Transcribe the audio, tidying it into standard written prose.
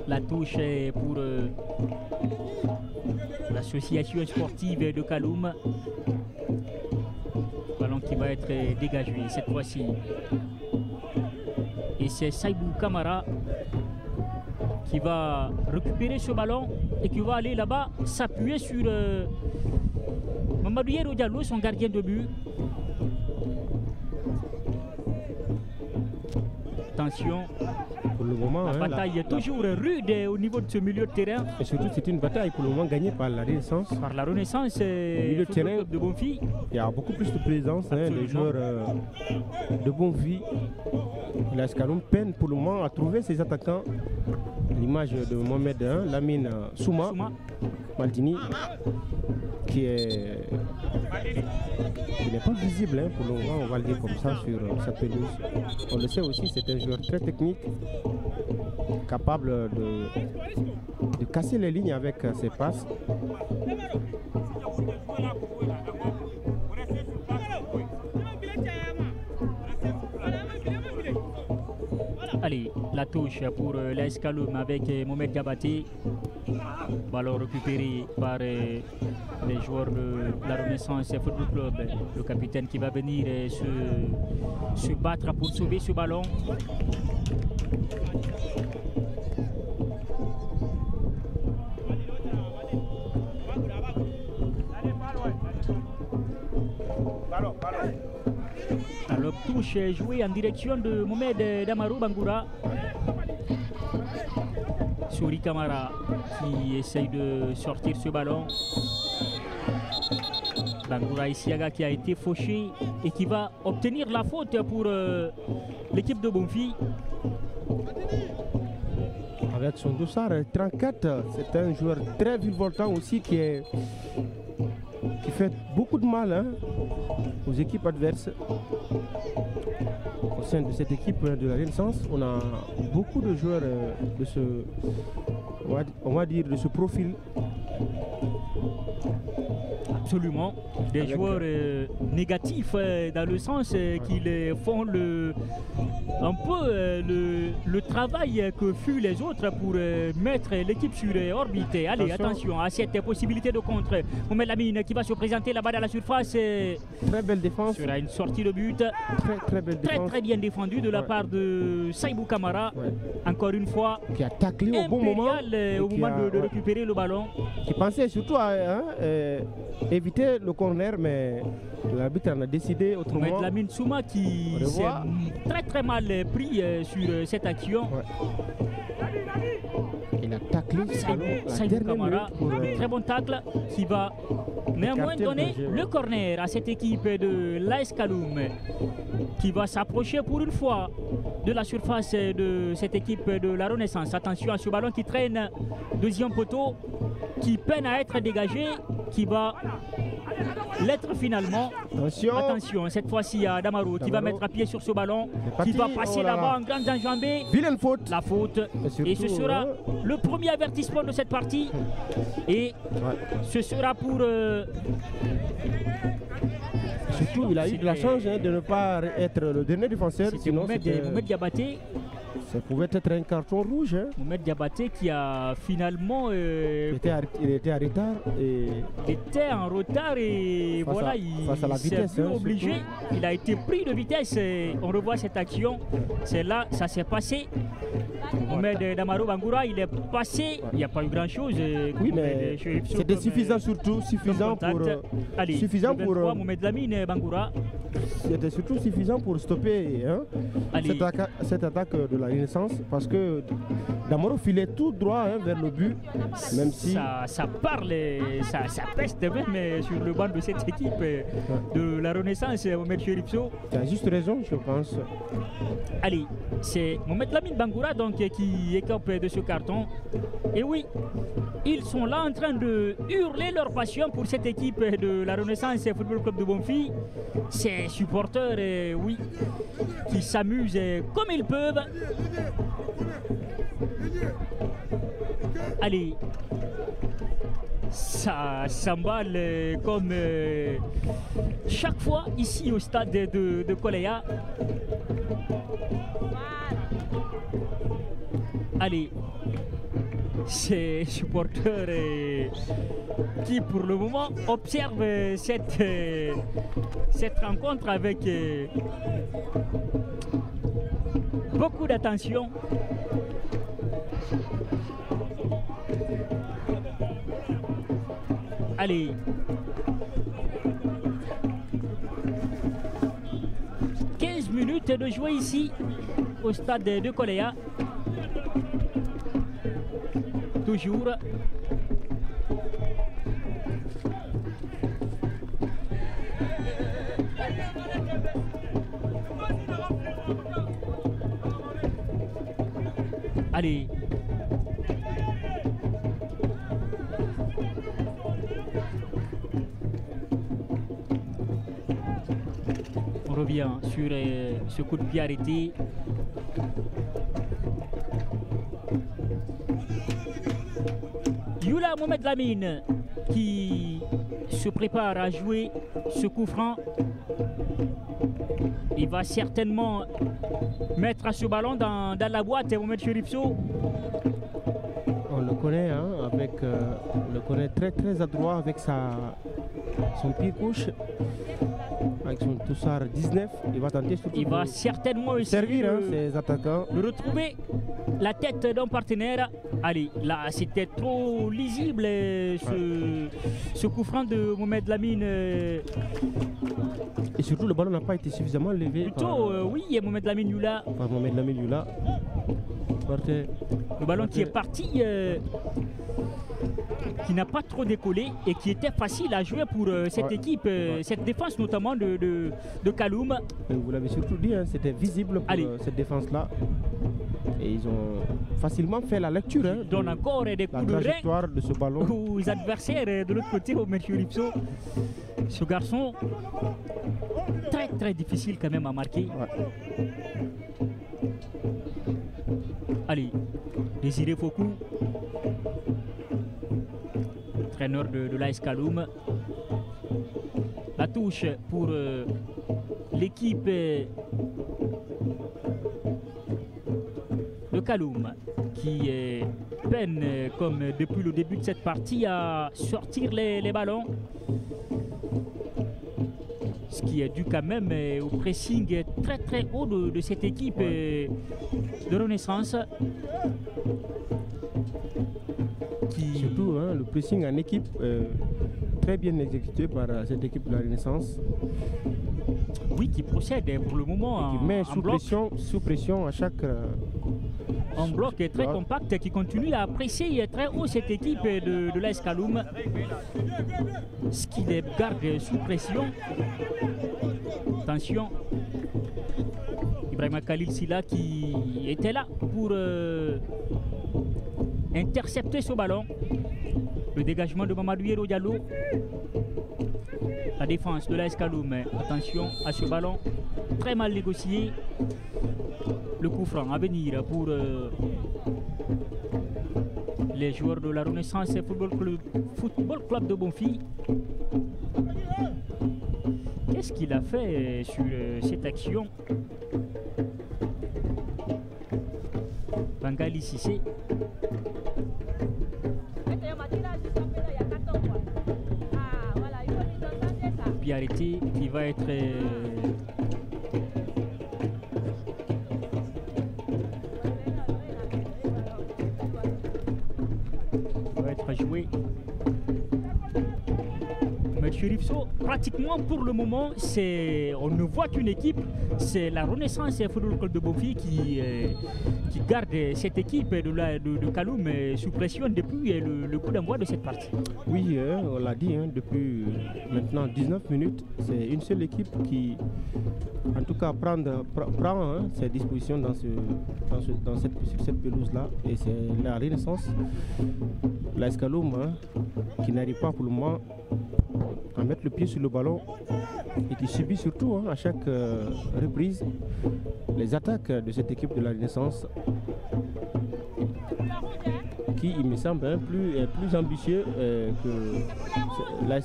La touche est pour l'association sportive de Kaloum. Ballon qui va être dégagé cette fois-ci. Et c'est Saïbou Kamara qui va récupérer ce ballon et qui va aller là-bas s'appuyer sur Mamadou Yero Diallo, son gardien de but. Attention, pour le moment, la bataille est toujours rude au niveau de ce milieu de terrain. Et surtout, c'est une bataille pour le moment gagnée par la Renaissance. Par la Renaissance, milieu de terrain de Bonfi. Il y a beaucoup plus de présence, les joueurs de Bonfi. La Kaloum peine pour le moment à trouver ses attaquants. L'image de Mohamed Lamine Souma Maldini qui n'est pas visible pour le moment, on va le dire comme ça sur cette pelouse. On le sait aussi, c'est un joueur très technique, capable de casser les lignes avec ses passes. Allez, la touche pour l'AS Kaloum avec Mohamed Diabaté. Ballon récupéré par les joueurs de la Renaissance Football Club. Le capitaine qui va venir se battre pour sauver ce ballon. Alors, touche jouée en direction de Mohamed Damarou Bangoura. Souri Kamara qui essaye de sortir ce ballon. Bangoura Isiaga qui a été fauché et qui va obtenir la faute pour l'équipe de Bonfi. Avec son dossard 34, c'est un joueur très virevoltant aussi qui fait beaucoup de mal aux équipes adverses. Au sein de cette équipe de la Renaissance, on a beaucoup de joueurs de ce, on va dire, de ce profil. Absolument, des joueurs négatifs dans le sens qu'ils font un peu le travail que fut les autres pour mettre l'équipe sur orbite. Allez, attention à cette possibilité de contre. Mohamed Lamine qui va se présenter là-bas dans la surface. Très belle défense. Sur une sortie de but. Très belle défense. Très bien défendu de la part de Saïbou Kamara. Encore une fois. Qui a taclé au bon moment. Au moment de récupérer le ballon. Qui pensait surtout à éviter le corner, mais l'arbitre en a décidé autrement. Mohamed Lamine Souma qui s'est très mal pris sur cette action. Il a taclé Saïbou Kamara, très bon tacle qui va néanmoins donner le corner à cette équipe de l'AS Kaloum qui va s'approcher pour une fois de la surface de cette équipe de la Renaissance. Attention à ce ballon qui traîne, deuxième poteau, qui peine à être dégagé, qui va l'être finalement. Attention, cette fois-ci à Damarou qui va mettre à pied sur ce ballon, qui va passer là-bas en grande enjambée. Vilaine faute. La faute. Et ce sera le premier avertissement de cette partie. Et ce sera pour... Surtout, il a eu de la chance de ne pas être le dernier défenseur. Sinon, Mohamed Diabaté. Ça pouvait être un carton rouge. Mohamed Diabaté qui a finalement... il était en retard. Il était en retard et voilà, il s'est vu obligé. Il a été pris de vitesse. On revoit cette action. C'est là, ça s'est passé. Mohamed Damarou Bangoura, il est passé. Il n'y a pas eu grand-chose. Oui, mais c'était suffisant surtout. Suffisant pour... Allez, suffisant pour Mohamed Lamine Bangoura. C'était surtout suffisant pour stopper cette attaque de la Renaissance, parce que Damarou filait tout droit vers le but, même si... Ça parle, ça peste même sur le banc de cette équipe de la Renaissance, Mohamed Cherifso. Tu as juste raison, je pense. Allez, c'est Mohamed Lamine Bangoura donc, qui écope de ce carton. Et oui, ils sont là en train de hurler leur passion pour cette équipe de la Renaissance Football Club de Bonfi. Ces supporters, oui, qui s'amusent comme ils peuvent. Allez, ça s'emballe comme chaque fois ici au stade de Koleya. Allez, ces supporters qui pour le moment observent cette rencontre avec beaucoup d'attention. Allez. Minutes de jouer ici au stade de Koléa. Toujours. Allez. On revient sur ce coup de pied arrêté. Youla Mohamed Lamine qui se prépare à jouer ce coup franc. Il va certainement mettre ce ballon dans la boîte, Mohamed Cherif Sow. On le connaît, hein, on le connaît très adroit avec son pied gauche. Avec son Toussard 19, il va tenter surtout. Il va certainement servir ses attaquants. De retrouver la tête d'un partenaire. Allez, là c'était trop lisible ce coup franc de Mohamed Lamine. Et surtout le ballon n'a pas été suffisamment levé. Plutôt oui, Mohamed Lamine Youla. Par Mohamed Lamine Youla. Le ballon qui est parti. Qui n'a pas trop décollé et qui était facile à jouer pour cette équipe, cette défense notamment de Kaloum. Vous l'avez surtout dit, hein, c'était visible pour cette défense-là. Et ils ont facilement fait la lecture. Ils donnent encore des coups de rein de ce ballon aux adversaires de l'autre côté, au Cherif Sow. Ce garçon, très difficile quand même à marquer. Ouais. Allez, Désiré Fokou. Entraîneur de l'AS Kaloum. La touche pour l'équipe de Kaloum qui peine comme depuis le début de cette partie à sortir les ballons. Ce qui est dû quand même au pressing très haut de cette équipe de Renaissance. Surtout le pressing en équipe très bien exécuté par cette équipe de la Renaissance. Oui, qui procède pour le moment qui met sous pression à chaque un bloc très compact qui continue à presser très haut cette équipe de l'AS Kaloum. Ce qui les garde sous pression. Attention, Ibrahima Khalil Silla qui était là pour intercepter ce ballon. Le dégagement de Mamadou Yero Diallo. La défense de l'AS Kaloum. Attention à ce ballon très mal négocié. Le coup franc à venir pour les joueurs de la Renaissance Football Club de Bonfi. Qu'est-ce qu'il a fait sur cette action? Bangali Sissé. Puis arrêté qui va être joué. Mais Cherif Sow, pratiquement pour le moment, on ne voit qu'une équipe, c'est la Renaissance Football Club de Bonfi qui garde cette équipe de Kaloum sous pression depuis le coup d'envoi de cette partie. Oui, on l'a dit, depuis maintenant 19 minutes, c'est une seule équipe qui, en tout cas, prend ses dispositions sur cette pelouse-là, et c'est la Renaissance, l'AS Kaloum, qui n'arrive pas pour le moment à mettre le pied sur le ballon et qui subit surtout à chaque reprise les attaques de cette équipe de la Renaissance qui, il me semble, plus ambitieux que l'AS